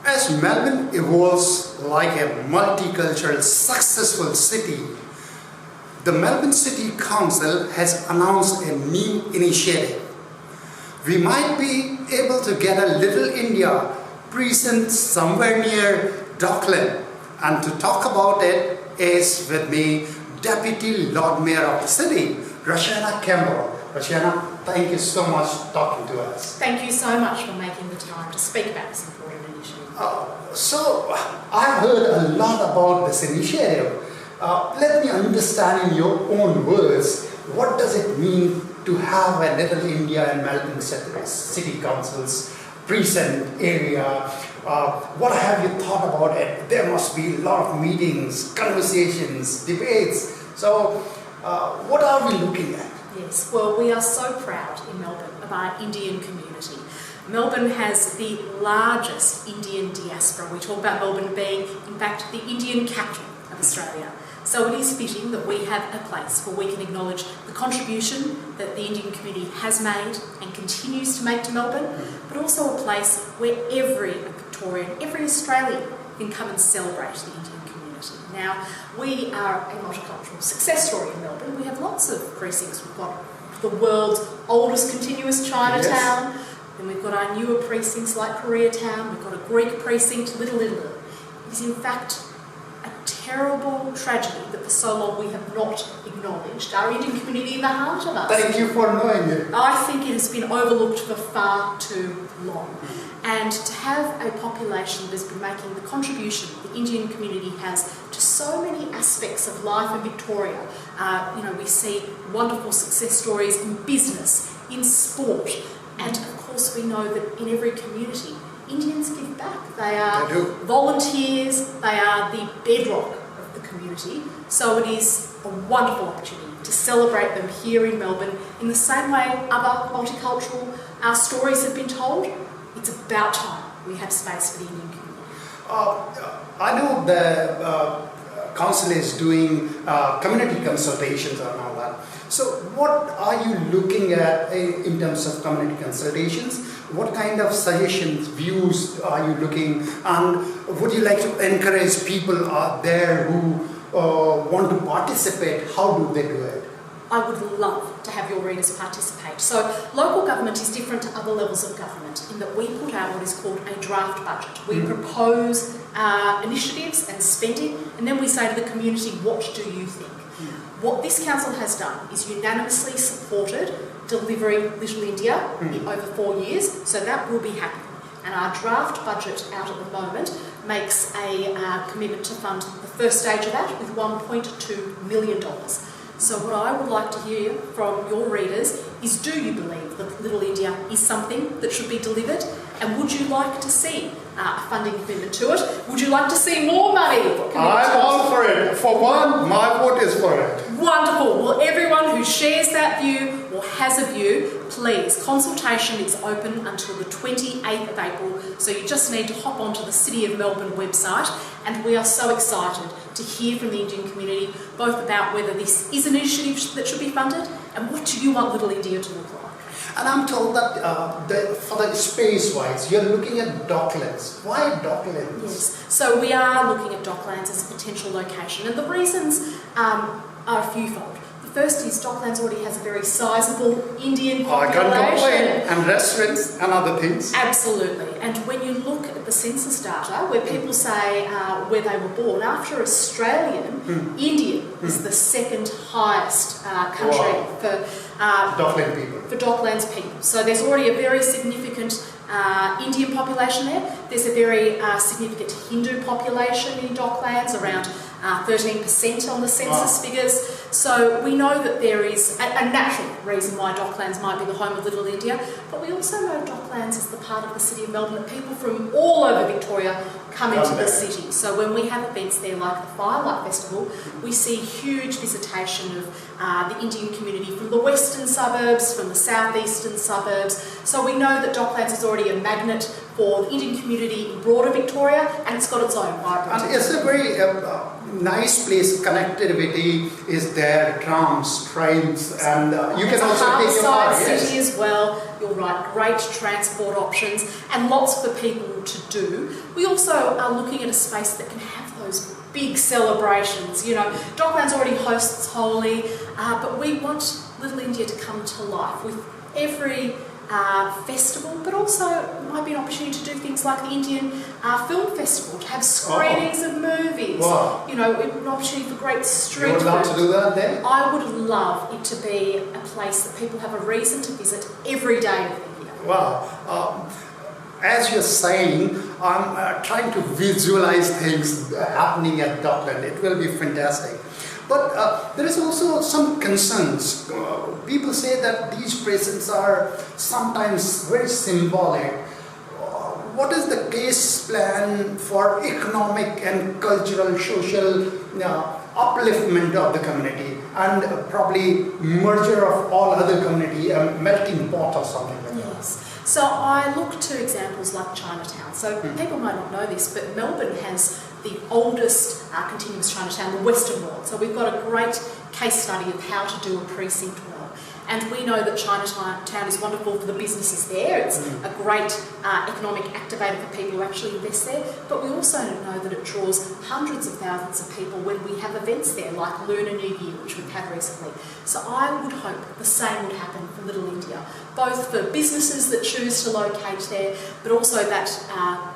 As Melbourne evolves like a multicultural, successful city, the Melbourne City Council has announced a new initiative. We might be able to get a Little India precinct somewhere near Docklands, and to talk about it is with me Deputy Lord Mayor of the city, Roshena Campbell. Roshena, thank you so much for talking to us. Thank you so much for making the time to speak about this important initiative. So, I've heard a lot about this initiative. Let me understand in your own words, what does it mean to have a Little India in Melbourne City Council's precinct area? What have you thought about it? There must be a lot of meetings, conversations, debates. So, what are we looking at? Yes, well, we are so proud in Melbourne of our Indian community. Melbourne has the largest Indian diaspora. We talk about Melbourne being, in fact, the Indian capital of Australia. So it is fitting that we have a place where we can acknowledge the contribution that the Indian community has made and continues to make to Melbourne, but also a place where every Victorian, every Australian can come and celebrate the Indian community. Now, we are a multicultural success story in Melbourne. We have lots of precincts. We've got the world's oldest continuous Chinatown, then we've got our newer precincts like Koreatown, we've got a Greek precinct, Little India. It is in fact a terrible tragedy that for so long we have not acknowledged our Indian community in the heart of us. Thank you for knowing it. I think it has been overlooked for far too long. And to have a population that has been making the contribution the Indian community has to so many aspects of life in Victoria. We see wonderful success stories in business, in sport, and of course we know that in every community, Indians give back. They are volunteers, they are the bedrock of the community, so it is a wonderful opportunity to celebrate them here in Melbourne in the same way other multicultural stories have been told. It's about time we have space for the Indian community. I know the council is doing community consultations and all that. So what are you looking at in terms of community consultations? What kind of suggestions, views are you looking? And would you like to encourage people out there who want to participate? How do they do it? I would love to have your readers participate. So local government is different to other levels of government in that we put out what is called a draft budget. We propose initiatives and spending, and then we say to the community, what do you think? What this council has done is unanimously supported delivering Little India in over 4 years, so that will be happening. And our draft budget out at the moment makes a commitment to fund the first stage of that with $1.2 million. So what I would like to hear from your readers is, do you believe that Little India is something that should be delivered? And would you like to see a funding commitment to it? Would you like to see more money? I'm all for it. For one, my vote is for it. Wonderful. Well, everyone who shares that view or has a view, please, consultation is open until the 28th of April. So you just need to hop onto the City of Melbourne website, and we are so excited to hear from the Indian community, both about whether this is an initiative that should be funded and what do you want Little India to look like. And I'm told that for the space-wise, you're looking at Docklands. Why Docklands? Yes, so we are looking at Docklands as a potential location, and the reasons are a fewfold. The first is Docklands already has a very sizable Indian population. I can't complain. And restaurants and other things. Absolutely. And when you look at the census data, where people say where they were born, after Australian, India is the second highest country for Docklands people. So there's already a very significant Indian population there. There's a very significant Hindu population in Docklands, around 13% on the census figures. So we know that there is a natural reason why Docklands might be the home of Little India, but we also know Docklands is the part of the City of Melbourne that people from all over Victoria come into the city. So when we have events there like the Firelight Festival, we see huge visitation of the Indian community from the western suburbs, from the southeastern suburbs. So we know that Docklands is already a magnet for the Indian community in broader Victoria, and it's got its own vibrant. And it's a very nice place. Connectivity is there, trams, trains, and you can also take your car. City as well. You're right, great transport options and lots for people to do. We also are looking at a space that can have those big celebrations. You know, Docklands already hosts Holi, but we want Little India to come to life with every festival, but also it might be an opportunity to do things like the Indian Film Festival, to have screenings of movies. Wow. You know, an opportunity for great street You would love to do that there? I would love it to be a place that people have a reason to visit every day of the year. Wow. As you're saying, I'm trying to visualize things happening at Dockland. It will be fantastic. But there is also some concerns. People say that these precincts are sometimes very symbolic. What is the case plan for economic and cultural, social upliftment of the community, and probably merger of all other community, a melting pot or something like that? Yes. So I look to examples like Chinatown. So people might not know this, but Melbourne has the oldest continuous Chinatown, the Western World. So we've got a great case study of how to do a precinct well. And we know that Chinatown is wonderful for the businesses there. It's a great economic activator for people who actually invest there. But we also know that it draws hundreds of thousands of people when we have events there, like Lunar New Year, which we've had recently. So I would hope the same would happen for Little India, both for businesses that choose to locate there, but also that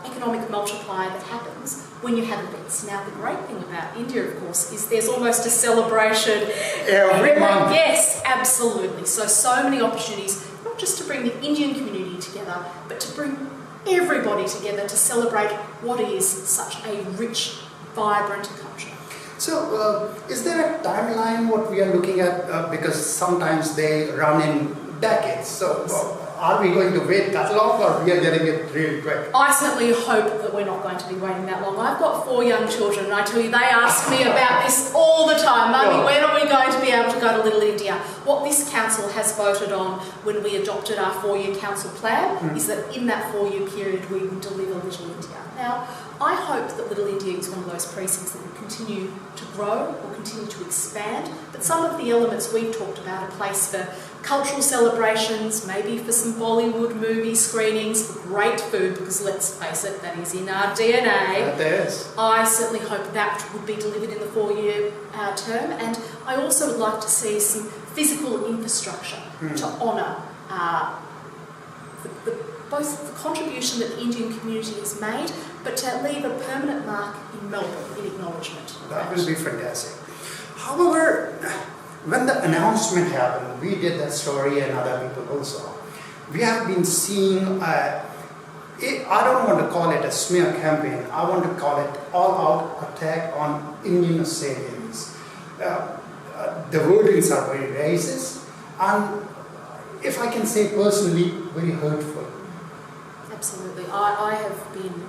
economic multiplier that happens when you have events. Now, the great thing about India, of course, is there's almost a celebration every month. Yes, absolutely. So many opportunities, not just to bring the Indian community together, but to bring everybody together to celebrate what is such a rich, vibrant culture. So, is there a timeline what we are looking at? Because sometimes they run in decades. So, are we going to wait that long, or we are getting it really quick? I certainly hope that we're not going to be waiting that long. I've got 4 young children, and I tell you, they ask me about this all the time. Mummy, when are we going to be able to go to Little India? What this council has voted on when we adopted our 4-year council plan is that in that 4-year period we would deliver Little India. Now, I hope that Little India is one of those precincts that will continue to grow, will continue to expand, but some of the elements we've talked about, a place for cultural celebrations, maybe for some Bollywood movie screenings, for great food, because let's face it, that is in our DNA. That is. I certainly hope that would be delivered in the 4-year term, and I also would like to see some physical infrastructure to honour both the contribution that the Indian community has made, but to leave a permanent mark in Melbourne in acknowledgement. That will be fantastic. However, when the announcement happened, we did that story and other people also. We have been seeing, I don't want to call it a smear campaign, I want to call it all-out attack on Indian Australians. The wordings are very racist and, if I can say personally, very hurtful. Absolutely. I have been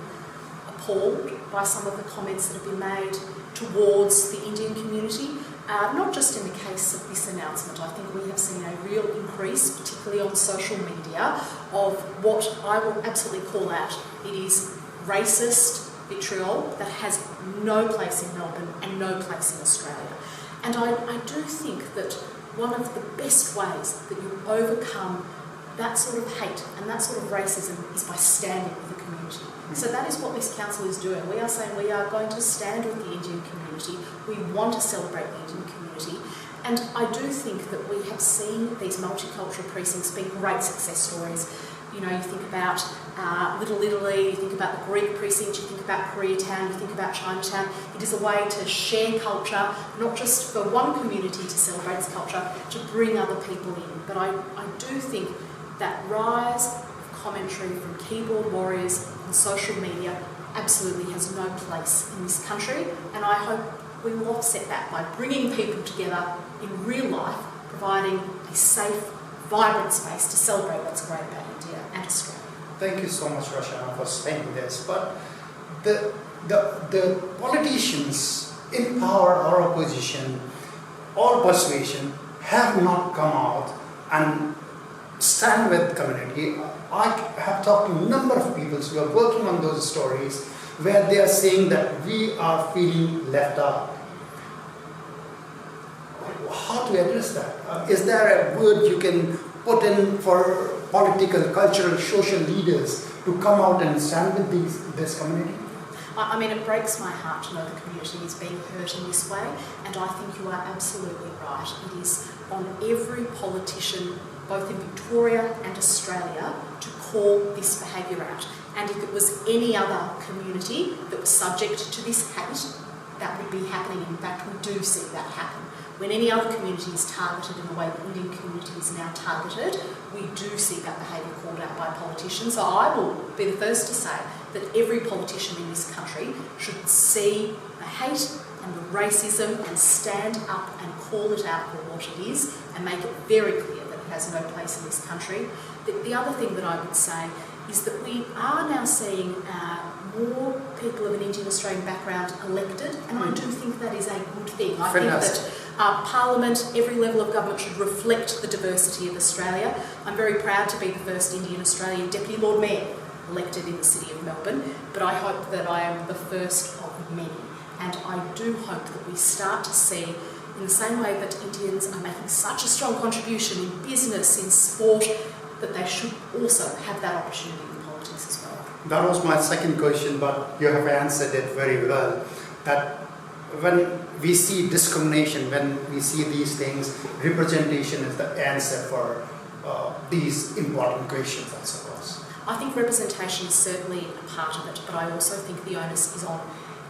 appalled by some of the comments that have been made towards the Indian community. Not just in the case of this announcement. I think we have seen a real increase, particularly on social media, of what I will absolutely call out. It is racist vitriol that has no place in Melbourne and no place in Australia. And I do think that one of the best ways that you overcome that sort of hate and that sort of racism is by standing with the community. So that is what this council is doing. We are saying we are going to stand with the Indian community. We want to celebrate the Indian community. And I do think that we have seen these multicultural precincts being great success stories. You know, you think about Little Italy, you think about the Greek precinct, you think about Koreatown, you think about Chinatown. It is a way to share culture, not just for one community to celebrate its culture, to bring other people in. But I do think that rise of commentary from keyboard warriors on social media absolutely has no place in this country, and I hope we will offset that by bringing people together in real life, providing a safe, vibrant space to celebrate what's great about India and Australia. Thank you so much, Roshena, for saying this. But the politicians in power or opposition or persuasion have not come out and stand with the community. I have talked to a number of people who are working on those stories where they are saying that we are feeling left out. How to address that? Is there a word you can put in for political, cultural, social leaders to come out and stand with this community? I mean, it breaks my heart to know the community is being hurt in this way, and I think you are absolutely right. It is on every politician, both in Victoria and Australia, to call this behaviour out. And if it was any other community that was subject to this hate, that would be happening. In fact, we do see that happen. When any other community is targeted in the way the Indian community is now targeted, we do see that behaviour called out by politicians. So I will be the first to say that every politician in this country should see the hate and the racism and stand up and call it out for what it is and make it very clear that it has no place in this country. The other thing that I would say is that we are now seeing more people of an Indian Australian background elected, and I do think that is a good thing. I think that Parliament, every level of government should reflect the diversity of Australia. I'm very proud to be the first Indian Australian Deputy Lord Mayor elected in the City of Melbourne, but I hope that I am the first of many. And I do hope that we start to see, in the same way that Indians are making such a strong contribution in business, in sport, that they should also have that opportunity in politics as well. That was my second question, but you have answered it very well. That when we see discrimination, when we see these things, representation is the answer for these important questions, I suppose. I think representation is certainly a part of it, but I also think the onus is on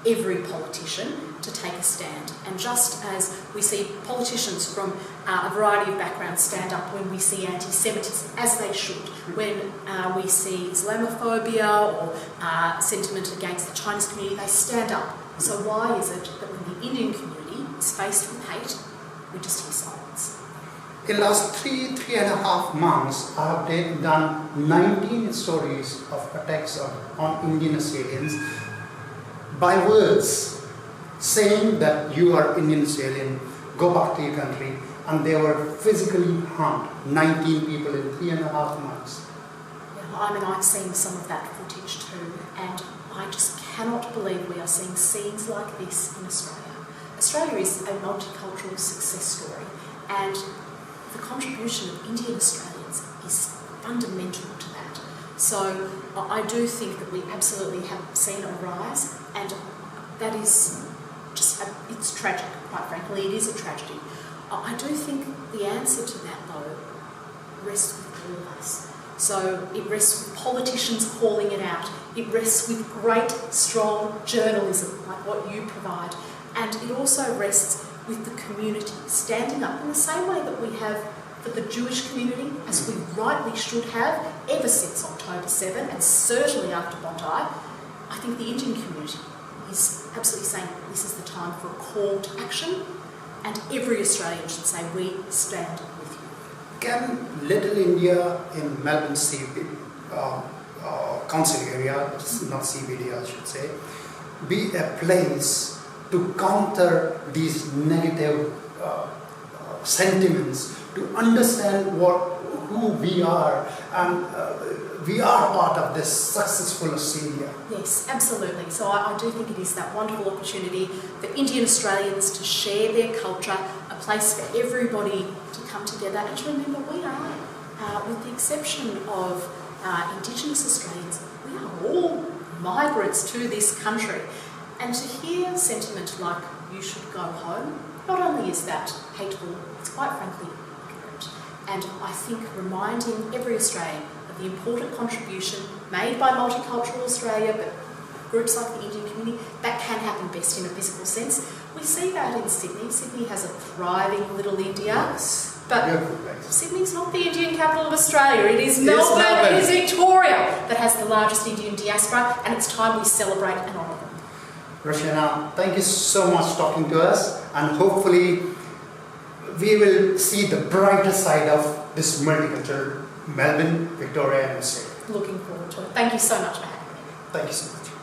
every politician to take a stand. And just as we see politicians from a variety of backgrounds stand up when we see anti-Semitism, as they should, when we see Islamophobia or sentiment against the Chinese community, they stand up. So why is it that when the Indian community is faced with hate, we just hear silence? In the last three and a half months, I have done 19 stories of attacks on Indian Australians by words, saying that you are Indian Australian, go back to your country, and they were physically harmed, 19 people in 3.5 months. Yeah, I mean, I've seen some of that footage too, and I just cannot believe we are seeing scenes like this in Australia. Australia is a multicultural success story, and the contribution of Indian Australians is fundamental to that. So I do think that we absolutely have seen a rise, and that is just, it's tragic, quite frankly. It is a tragedy. I do think the answer to that, though, rests with all of us. So it rests with politicians calling it out. It rests with great, strong journalism, like what you provide. And it also rests with the community standing up in the same way that we have for the Jewish community, as we rightly should have ever since October 7, and certainly after Bondi. I think the Indian community is absolutely saying this is the time for a call to action, and every Australian should say, we stand with you. Can Little India in Melbourne council area, not CBD I should say, be a place to counter these negative sentiments, to understand who we are, and we are part of this successful Australia? Yes, absolutely. So I do think it is that wonderful opportunity for Indian Australians to share their culture, a place for everybody to come together, and to remember we are, with the exception of Indigenous Australians, we are all migrants to this country. And to hear sentiment like you should go home, not only is that hateful, it's quite frankly ignorant. And I think reminding every Australian of the important contribution made by Multicultural Australia, but groups like the Indian community, that can happen best in a physical sense. We see that in Sydney. Sydney has a thriving Little India. Yes. But Sydney's not the Indian capital of Australia. It is Melbourne, it is Victoria that has the largest Indian diaspora, and it's time we celebrate and honour them. Roshena, thank you so much for talking to us, and hopefully we will see the brighter side of this multicultural Melbourne, Victoria and Australia. Looking forward to it. Thank you so much for having me. Thank you so much.